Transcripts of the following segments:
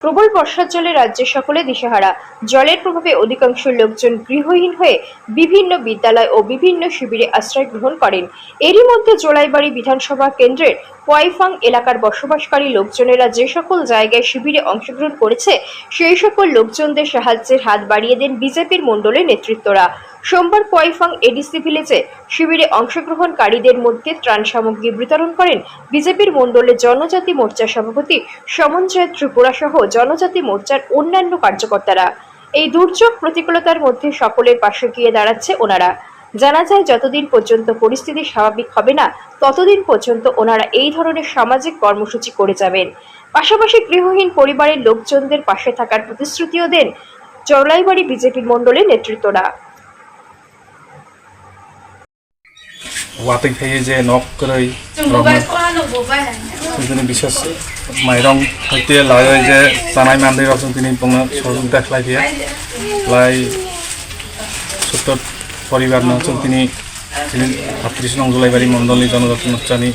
প্রবল বর্ষার জলে রাজ্যের সকলে দিশেহারা। জলের প্রভাবে অধিকাংশ লোকজন গৃহহীন হয়ে বিভিন্ন বিদ্যালয় ও বিভিন্ন শিবিরে আশ্রয় গ্রহণ করেন। এরই মধ্যে জোলাইবাড়ি বিধানসভা কেন্দ্রের পয়ফাং এলাকার বসবাসকারী লোকজনেরা যে সকল জায়গায় শিবিরে অংশগ্রহণ করেছে সেই সকল লোকজনদের সাহায্যের হাত বাড়িয়ে দেন বিজেপির মণ্ডলের নেতৃত্বরা। সোমবার পয়ফাং এডিসি ভিলেজে শিবিরে অংশগ্রহণকারীদের মধ্যে ত্রাণ সামগ্রী বিতরণ করেন বিজেপির মণ্ডলের জনজাতি মোর্চার সভাপতি সমঞ্জয় ত্রিপুরা সহ জনজাতি মোর্চার অন্যান্য কার্যকর্তারা। এই দুর্যোগ প্রতিকূলতার মধ্যে সকলের পাশে গিয়ে দাঁড়াচ্ছে ওনারা। জানা যায় যতদিন পর্যন্ত পরিস্থিতি স্বাভাবিক হবে না ততদিন পর্যন্ত ওনারা এই ধরনের সামাজিক কর্মসূচি করে যাবেন। পাশাপাশি গৃহহীন পরিবারের লোকজনদের পাশে থাকার প্রতিশ্রুতিও দেন জলাইবাড়ি বিজেপির মণ্ডলের নেতৃত্বরা। वातै थायो जे नक करै जोंनि बिशेष माइरं हयते लायो जे जानाय मानदैराव जों दिनै बुंनो सहयोगिता खालायो लाय सत्तर परिवारनो जों दिनै 38 नं जलाइबारि मण्डलनि जनजाति मोर्चानि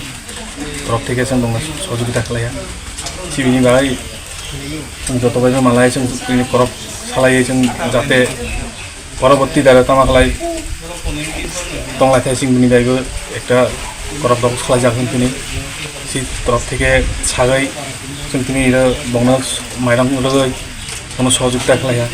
तरफ থেকে जों बुंनो सहयोगिता खालायो सिबिनि बागै जों जतबायबो मालाय जों दिनै करब खालायो जों जाहाथे परबर्ती दायरेक्ट माखालाय तंलाय थाइसिंनि बायबो একটা करब दब खालाय जागोन दिनै सि तरफ থেকে सागै जों दिनै बंनो माइरं लगै কোনো सहयोगिता खालाया